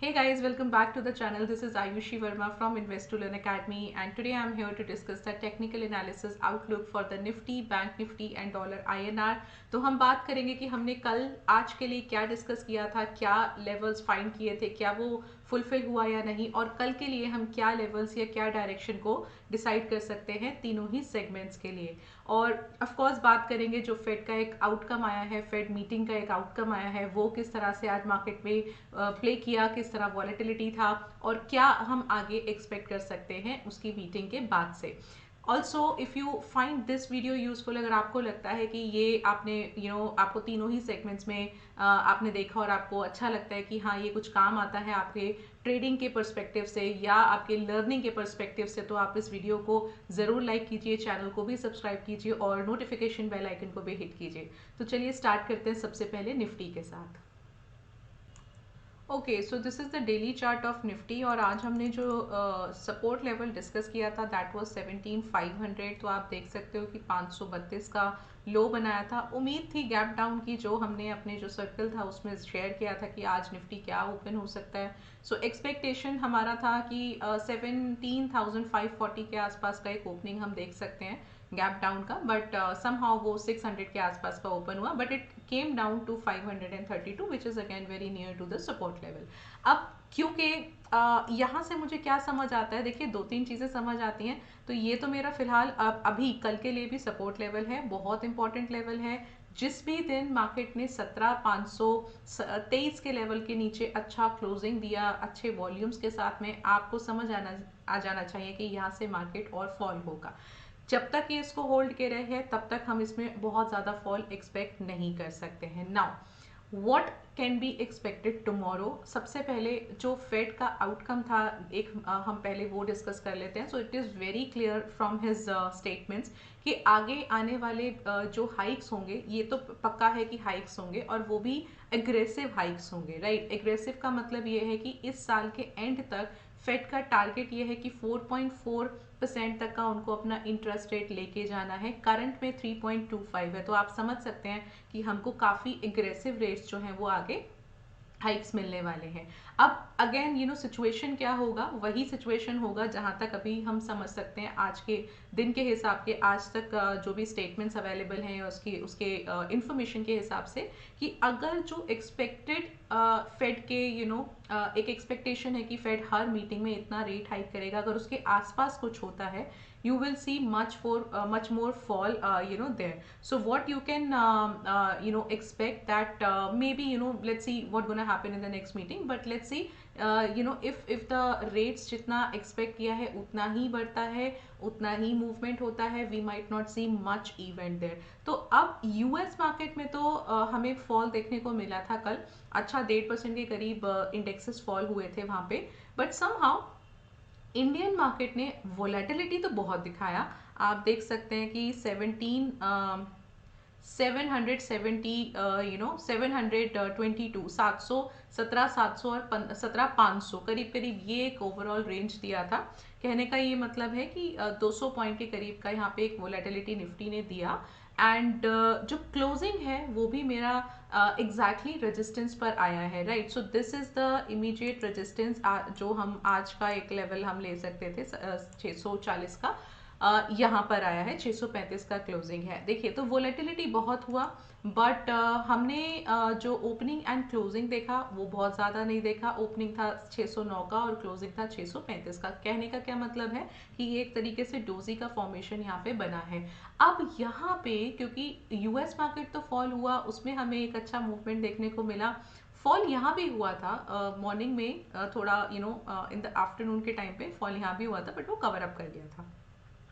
Hey guys, welcome back to the channel. This is Ayushi Verma from Invest to Learn Academy, and today I'm here to discuss the technical analysis outlook for the Nifty, Bank Nifty and Dollar INR. तो हम बात करेंगे कि हमने कल आज के लिए क्या डिस्कस किया था, क्या लेवल्स फाइंड किए थे, क्या वो फुलफिल हुआ या नहीं, और कल के लिए हम क्या लेवल्स या क्या डायरेक्शन को डिसाइड कर सकते हैं तीनों ही सेगमेंट्स के लिए। और ऑफ कोर्स बात करेंगे जो फेड का एक आउटकम आया है, फेड मीटिंग का एक आउटकम आया है, वो किस तरह से आज मार्केट में प्ले किया, किस तरह वॉलेटिलिटी था और क्या हम आगे एक्सपेक्ट कर सकते हैं उसकी मीटिंग के बाद से। Also if you find this video useful, अगर आपको लगता है कि ये आपने आपको तीनों ही सेगमेंट्स में आपने देखा और आपको अच्छा लगता है कि हाँ ये कुछ काम आता है आपके ट्रेडिंग के पर्सपेक्टिव से या आपके लर्निंग के पर्सपेक्टिव से, तो आप इस वीडियो को ज़रूर लाइक कीजिए, चैनल को भी सब्सक्राइब कीजिए और नोटिफिकेशन बेल आइकन को भी हिट कीजिए। तो चलिए स्टार्ट करते हैं सबसे पहले निफ्टी के साथ। Okay, so this is the daily chart of Nifty और आज हमने जो सपोर्ट लेवल डिस्कस किया था दैट वाज 17,500। तो आप देख सकते हो कि 532 का लो बनाया था। उम्मीद थी गैप डाउन की, जो हमने अपने जो सर्कल था उसमें शेयर किया था कि आज निफ्टी क्या ओपन हो सकता है। सो एक्सपेक्टेशन हमारा था कि 17,540 के आसपास का एक ओपनिंग हम देख सकते हैं गैप डाउन का, बट समहाउ वो 600 के आसपास का ओपन हुआ, but it came down to 532 which is again very near to the support level. अब क्योंकि यहाँ से मुझे क्या समझ आता है, देखिए दो तीन चीज़ें समझ आती हैं। तो ये तो मेरा फिलहाल अभी कल के लिए भी सपोर्ट लेवल है, बहुत इंपॉर्टेंट लेवल है। जिस भी दिन मार्केट ने 17,523 के लेवल के नीचे अच्छा क्लोजिंग दिया अच्छे वॉल्यूम्स के साथ में, आपको समझ आ जाना चाहिए कि यहाँ से मार्केट और फॉल होगा। जब तक ये इसको होल्ड के रहे हैं तब तक हम इसमें बहुत ज़्यादा फॉल एक्सपेक्ट नहीं कर सकते हैं। Now what can be expected tomorrow. सबसे पहले जो फेड का आउटकम था एक हम पहले वो डिस्कस कर लेते हैं। So it is very clear from his statements कि आगे आने वाले जो हाइक्स होंगे, ये तो पक्का है कि हाइक्स होंगे और वो भी एग्रेसिव हाइक्स होंगे, राइट। एग्रेसिव का मतलब ये है कि इस साल के एंड तक फेड का टारगेट ये है कि 4.4% तक का उनको अपना इंटरेस्ट रेट लेके जाना है। करंट में 3.25 है, तो आप समझ सकते हैं कि हमको काफ़ी एग्रेसिव रेट्स जो हैं वो आगे हाइक्स मिलने वाले हैं। अब अगेन सिचुएशन क्या होगा, वही सिचुएशन होगा जहां तक अभी हम समझ सकते हैं आज के दिन के हिसाब के, आज तक जो भी स्टेटमेंट्स अवेलेबल हैं उसके इंफॉर्मेशन के हिसाब से, कि अगर जो एक्सपेक्टेड फेड के एक एक्सपेक्टेशन है कि फेड हर मीटिंग में इतना रेट हाइक करेगा, अगर उसके आसपास कुछ होता है you will see much more fall there. So what you can expect that maybe let's see what gonna happen in the next meeting, but let's see if the rates जितना expect किया है उतना ही बढ़ता है, उतना ही मूवमेंट होता है, we might not see much event there. तो अब यूएस मार्केट में तो हमें फॉल देखने को मिला था कल, अच्छा 1.5% के करीब इंडेक्सेस फॉल हुए थे वहां पे, बट समहाउ इंडियन मार्केट ने वोलेटिलिटी तो बहुत दिखाया। आप देख सकते हैं कि 770 722 700 और 17,500 करीब करीब ये एक ओवरऑल रेंज दिया था। कहने का ये मतलब है कि 200 पॉइंट के करीब का यहाँ पे एक वोलेटिलिटी निफ्टी ने दिया। एंड जो क्लोजिंग है वो भी मेरा एग्जैक्टली रेजिस्टेंस पर आया है, right. So this is the immediate resistance जो हम आज का एक लेवल हम ले सकते थे 640 का, यहाँ पर आया है 635 का क्लोजिंग है। देखिए तो वोलेटिलिटी बहुत हुआ, बट हमने जो ओपनिंग एंड क्लोजिंग देखा वो बहुत ज़्यादा नहीं देखा। ओपनिंग था 609 का और क्लोजिंग था 635 का। कहने का क्या मतलब है कि ये एक तरीके से डोजी का फॉर्मेशन यहाँ पे बना है। अब यहाँ पे क्योंकि यूएस मार्केट तो फॉल हुआ, उसमें हमें एक अच्छा मूवमेंट देखने को मिला। फॉल यहाँ भी हुआ था मॉर्निंग में, थोड़ा इन द आफ्टरनून के टाइम पे फॉल यहाँ भी हुआ था, बट वो कवर अप कर गया था।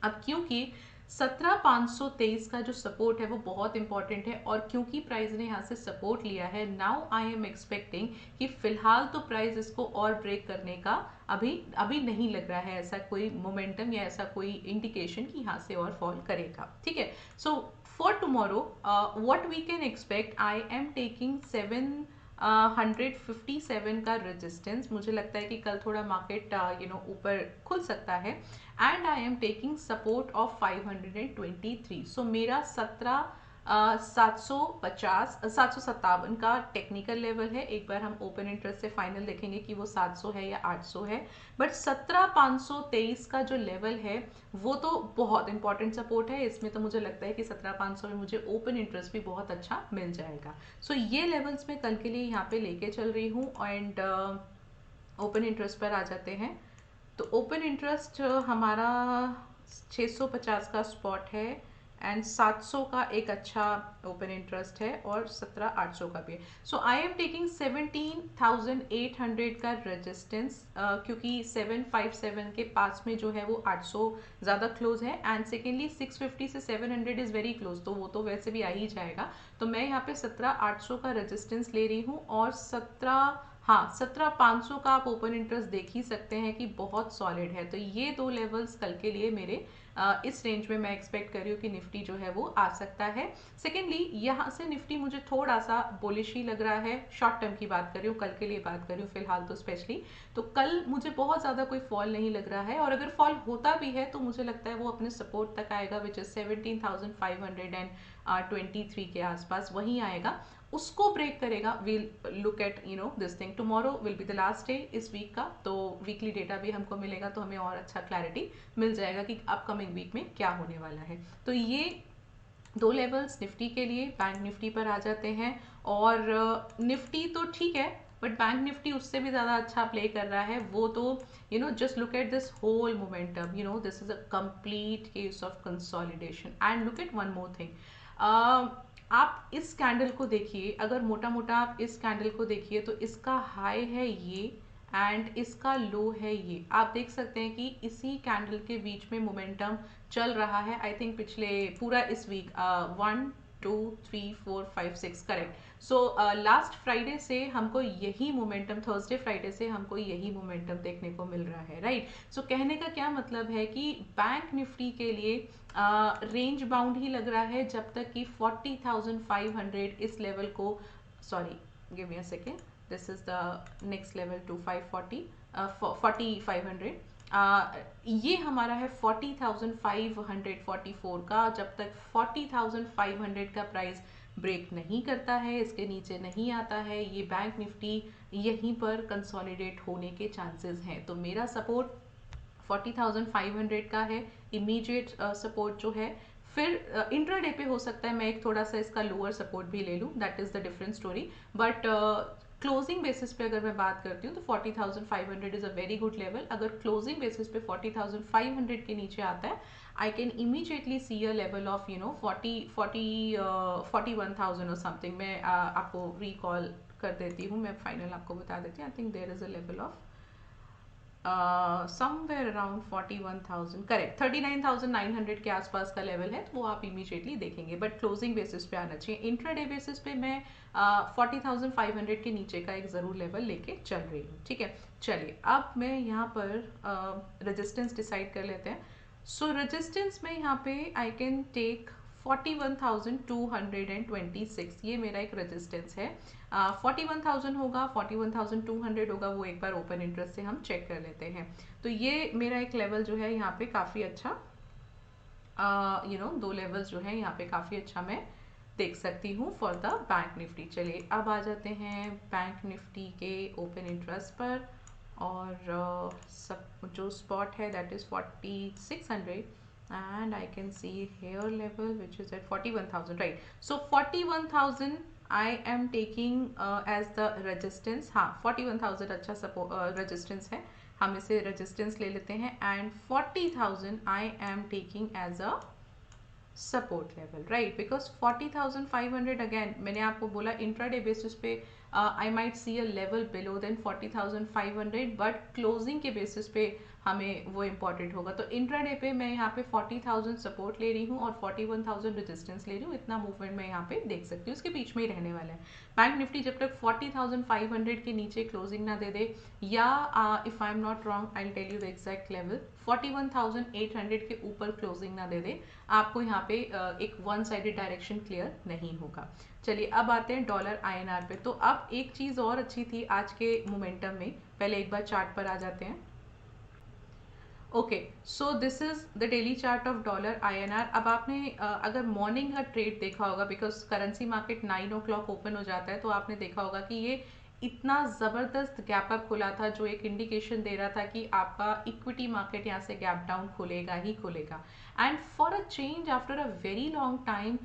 अब क्योंकि 17,523 का जो सपोर्ट है वो बहुत इंपॉर्टेंट है, और क्योंकि प्राइस ने यहाँ से सपोर्ट लिया है, नाउ आई एम एक्सपेक्टिंग कि फिलहाल तो प्राइस इसको और ब्रेक करने का अभी अभी नहीं लग रहा है ऐसा कोई मोमेंटम या ऐसा कोई इंडिकेशन कि यहाँ से और फॉल करेगा, ठीक है। So for tomorrow what we can expect, I am taking 757 का रेजिस्टेंस। मुझे लगता है कि कल थोड़ा मार्केट ऊपर खुल सकता है, and I am taking support of 523। सो मेरा 17 757 का टेक्निकल लेवल है। एक बार हम ओपन इंटरेस्ट से फाइनल देखेंगे कि वो 700 है या 800 है, बट 17,523 का जो लेवल है वो तो बहुत इंपॉर्टेंट सपोर्ट है। इसमें तो मुझे लगता है कि 17,500 में मुझे ओपन इंटरेस्ट भी बहुत अच्छा मिल जाएगा। सो ये लेवल्स मैं कल के लिए यहाँ पे लेके चल रही हूँ। एंड ओपन इंटरेस्ट पर आ जाते हैं। तो ओपन इंटरेस्ट हमारा 650 का स्पॉट है एंड 700 का एक अच्छा ओपन इंटरेस्ट है और 17,800 का भी है। सो आई एम टेकिंग 17,800 का रेजिस्टेंस, क्योंकि 757 के पास में जो है वो 800 ज़्यादा क्लोज है एंड सेकेंडली 650 से 700 इज़ वेरी क्लोज, तो वो तो वैसे भी आ ही जाएगा। तो मैं यहाँ पे 17,800 का रेजिस्टेंस ले रही हूँ और 17,500 का आप ओपन इंटरेस्ट देख ही सकते हैं कि बहुत सॉलिड है। तो ये दो लेवल्स कल के लिए मेरे इस रेंज में मैं एक्सपेक्ट कर रही हूँ कि निफ्टी जो है वो आ सकता है। सेकेंडली यहाँ से निफ्टी मुझे थोड़ा सा बुलिश ही लग रहा है। शॉर्ट टर्म की बात कर रही हूँ, कल के लिए बात कर रही हूँ फिलहाल तो स्पेशली। तो कल मुझे बहुत ज़्यादा कोई फॉल नहीं लग रहा है, और अगर फॉल होता भी है तो मुझे लगता है वो अपने सपोर्ट तक आएगा, विच इज 17,523 के आसपास वहीं आएगा। उसको ब्रेक करेगा, we'll look at this thing. Tomorrow will be the last day इस वीक का, तो वीकली डेटा भी हमको मिलेगा तो हमें और अच्छा क्लैरिटी मिल जाएगा कि अपकमिंग वीक में क्या होने वाला है। तो ये दो लेवल्स निफ्टी के लिए। बैंक निफ्टी पर आ जाते हैं, और निफ्टी तो ठीक है बट बैंक निफ्टी उससे भी ज़्यादा अच्छा प्ले कर रहा है। वो तो just look at this whole momentum, this is a complete case of consolidation. And look at one more thing, आप इस कैंडल को देखिए, अगर मोटा मोटा आप इस कैंडल को देखिए तो इसका हाई है ये एंड इसका लो है ये। आप देख सकते हैं कि इसी कैंडल के बीच में मोमेंटम चल रहा है। आई थिंक पिछले पूरा इस week 1 2 3 4 5 6 correct. So last Friday से हमको यही मोमेंटम, थर्सडे फ्राइडे से हमको यही मोमेंटम देखने को मिल रहा है, राइट। सो कहने का क्या मतलब है कि बैंक निफ्टी के लिए रेंज बाउंड ही लग रहा है जब तक कि 40,500 इस लेवल को, sorry give me a second, this is the next level to 540 4500। ये हमारा है 40,544 का। जब तक 40,500 का प्राइस ब्रेक नहीं करता है, इसके नीचे नहीं आता है, ये बैंक निफ्टी यहीं पर कंसोलिडेट होने के चांसेस हैं। तो मेरा सपोर्ट 40,500 का है, इमीडिएट सपोर्ट जो है। फिर इंट्राडे पे हो सकता है मैं एक थोड़ा सा इसका लोअर सपोर्ट भी ले लूँ, that is the different story. But closing basis पे अगर मैं बात करती हूँ तो 40,500 is a very good level. अगर क्लोजिंग बेसिस पे 40,500 के नीचे आता है, I can immediately see a level of 41,000 और समथिंग। मैं आपको रिकॉल कर देती हूँ, मैं फाइनल आपको बता देती हूँ। I think there is a level of somewhere around 41,000, correct 39,900 के आसपास का लेवल है, तो वो आप इमीडिएटली देखेंगे। बट क्लोजिंग बेसिस पे आना चाहिए। इंट्राडे बेसिस पे मैं 40,500 के नीचे का एक ज़रूर लेवल लेके चल रही हूँ, ठीक है। चलिए अब मैं यहाँ पर रेजिस्टेंस डिसाइड कर लेते हैं। सो रेजिस्टेंस में यहाँ पे आई कैन टेक 41,226, ये मेरा एक रेजिस्टेंस है। 41,000 होगा, 41,200 होगा, वो एक बार ओपन इंटरेस्ट से हम चेक कर लेते हैं। तो ये मेरा एक लेवल जो है यहाँ पे काफ़ी अच्छा, दो लेवल्स जो है यहाँ पे काफ़ी अच्छा मैं देख सकती हूँ फॉर द बैंक निफ्टी। चलिए अब आ जाते हैं बैंक निफ्टी के ओपन इंटरेस्ट पर, और सब जो स्पॉट है that is 4600 and I can see here level which is at 41,000, right? So 41,000 I am taking as the resistance। हाँ 41,000 अच्छा सपोर्ट रेजिस्टेंस है, हम इसे रेजिस्टेंस ले लेते हैं। And 40,000 I am taking as a support level, right, because 40,500 again मैंने आपको बोला इंट्राडे बेसिस पे I might see a level below then 40,500, but closing के बेसिस पे हमें वो इम्पॉर्टेंट होगा। तो इंट्राडे पे मैं यहाँ पे 40,000 सपोर्ट ले रही हूँ और 41,000 रेजिस्टेंस ले रही हूँ। इतना मूवमेंट मैं यहाँ पे देख सकती हूँ, उसके बीच में ही रहने वाला है। बैंक निफ्टी जब तक 40,500 के नीचे क्लोजिंग ना दे दे, या if I am not wrong I will tell you the exact level, 41,800 के ऊपर क्लोजिंग ना दे दे, आपको यहाँ पे एक वन साइडेड डायरेक्शन क्लियर नहीं होगा। चलिए अब आते हैं डॉलर INR पे। तो अब एक चीज़ और अच्छी थी आज के मोमेंटम में, पहले एक बार चार्ट पर आ जाते हैं। Okay, so this is the daily chart of dollar INR। अब आपने अगर मॉर्निंग का ट्रेड देखा होगा, because currency market 9 o'clock open हो जाता है, तो आपने देखा होगा कि ये इतना ज़बरदस्त गैप अप खुला था, जो एक इंडिकेशन दे रहा था कि आपका इक्विटी मार्केट यहाँ से गैप डाउन खुलेगा ही खुलेगा। And for a change after a very long time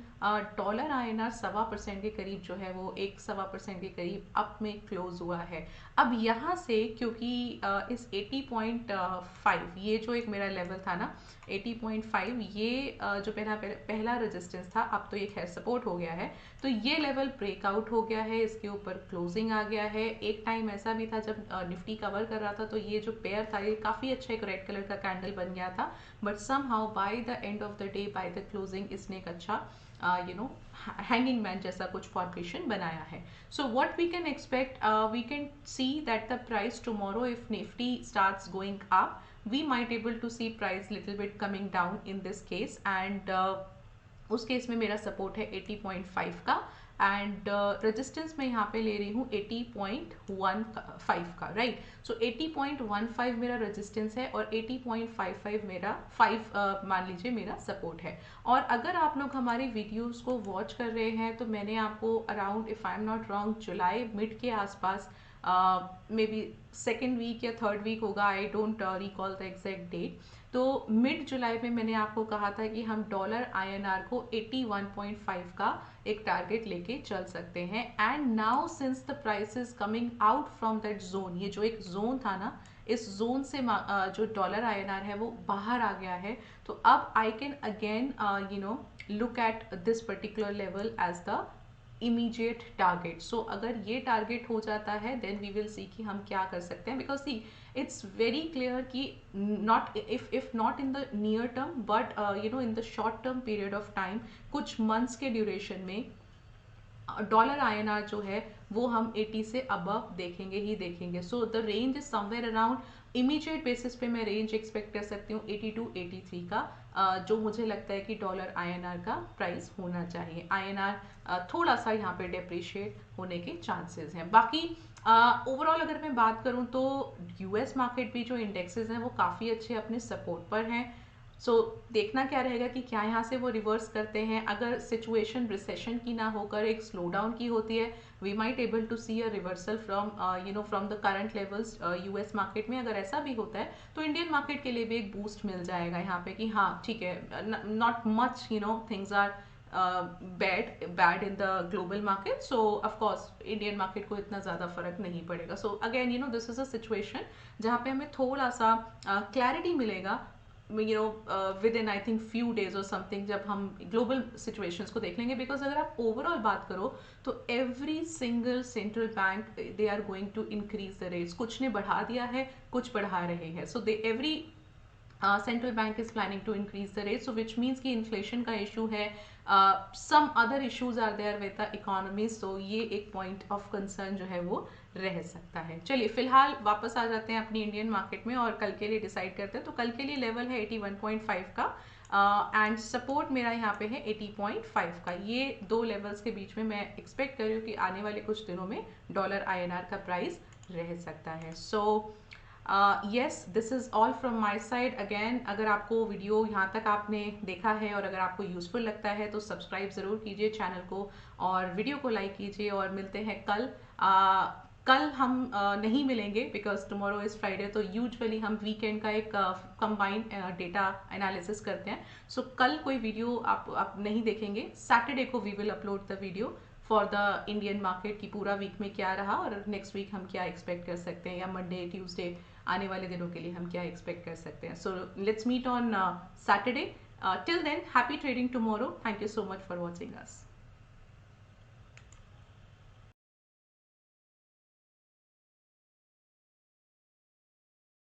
dollar INR 1.25% के करीब जो है वो 1.25% के करीब अप में क्लोज हुआ है। अब यहाँ से क्योंकि इस 80.5, ये जो एक मेरा लेवल था ना 80.5, ये जो पहला रेजिस्टेंस था, अब तो ये खैर सपोर्ट हो गया है, तो ये लेवल ब्रेकआउट हो गया है, इसके ऊपर क्लोजिंग आ गया है। एक टाइम ऐसा भी था जब निफ्टी कवर कर रहा था, तो ये जो पेयर था ये काफ़ी अच्छा एक रेड कलर का कैंडल बन गया था, but somehow by the end of the day, by the closing, इसने एक अच्छा हैंगिंग मैन जैसा कुछ फॉर्मेशन बनाया है। So what we can expect, we can see that the price tomorrow, if Nifty starts going up, we might able to see price little bit coming down in this case, and उस case में मेरा support है 80.5 का, and resistance मैं यहाँ पे ले रही हूँ 80.15 का, राइट। सो 80.15 मेरा रेजिस्टेंस है और 80.55 मेरा 5 मान लीजिए मेरा सपोर्ट है। और अगर आप लोग हमारी वीडियोस को वॉच कर रहे हैं, तो मैंने आपको around, if I am not wrong, July mid के आसपास, मे बी सेकेंड वीक या थर्ड वीक होगा, I don't recall the exact date, तो मिड जुलाई में मैंने आपको कहा था कि हम डॉलर INR को 81.5 का एक टारगेट लेके चल सकते हैं। And now since the price is coming out from that zone, ये जो एक जोन था ना, इस जोन से जो डॉलर INR है वो बाहर आ गया है, तो अब I can again look at this particular level as the immediate target. So अगर ये टारगेट हो जाता है, देन वी विल सी कि हम क्या कर सकते हैं, because see it's very clear कि not if not in the near term, but in the short term period of time, कुछ मंथ्स के ड्यूरेशन में डॉलर INR जो है वो हम 80 से अबव देखेंगे ही देखेंगे। So the range is somewhere around, immediate basis पे मैं रेंज एक्सपेक्ट कर सकती हूँ 80 to 83 का, जो मुझे लगता है कि डॉलर INR का प्राइस होना चाहिए। INR थोड़ा सा यहाँ पे डेप्रिशिएट होने के चांसेस हैं। बाकी ओवरऑल अगर मैं बात करूँ तो US मार्केट भी जो इंडेक्सेस हैं वो काफ़ी अच्छे अपने सपोर्ट पर हैं। सो देखना क्या रहेगा कि क्या यहाँ से वो रिवर्स करते हैं। अगर सिचुएशन रिसेशन की ना होकर एक स्लो डाउन की होती है, we might able to see a reversal from the current levels US market में। अगर ऐसा भी होता है तो इंडियन मार्केट के लिए भी एक बूस्ट मिल जाएगा यहाँ पे कि हाँ ठीक है, not much things are bad in the global market, so of course Indian market को इतना ज़्यादा फर्क नहीं पड़ेगा। So again this is a situation जहाँ पे हमें थोड़ा सा क्लैरिटी मिलेगा within I think few days or something, जब हम ग्लोबल सिचुएशंस को देख लेंगे। बिकॉज अगर आप ओवरऑल बात करो तो every single central bank they are going to increase the rates, कुछ ने बढ़ा दिया है, कुछ बढ़ा रहे हैं। So they every central bank is planning to increase the rate, so which means कि इन्फ्लेशन का इशू है, some other issues are there with the economy, so ये एक पॉइंट ऑफ कंसर्न जो है वो रह सकता है। चलिए फिलहाल वापस आ जाते हैं अपनी इंडियन मार्केट में और कल के लिए डिसाइड करते हैं। तो कल के लिए लेवल है 81.5 का, एंड सपोर्ट मेरा यहाँ पे है 80.5 का। ये दो लेवल्स के बीच में मैं एक्सपेक्ट कर रही हूँ कि आने वाले कुछ दिनों में डॉलर INR का प्राइस रह सकता है। So yes, this is all from my side. Again अगर आपको वीडियो यहाँ तक आपने देखा है और अगर आपको यूज़फुल लगता है तो सब्सक्राइब ज़रूर कीजिए चैनल को और वीडियो को लाइक कीजिए, और मिलते हैं कल। कल हम नहीं मिलेंगे बिकॉज टुमारो इज़ फ्राइडे, तो यूजुअली हम वीकेंड का एक कंबाइंड डेटा एनालिसिस करते हैं। सो कल कोई वीडियो आप नहीं देखेंगे। सैटरडे को we will upload the video for the Indian market की पूरा वीक में क्या रहा और नेक्स्ट वीक हम क्या एक्सपेक्ट कर सकते हैं, या मंडे ट्यूसडे आने वाले दिनों के लिए हम क्या एक्सपेक्ट कर सकते हैं। So let's meet on Saturday. Till then, happy trading tomorrow. Thank you so much for watching us.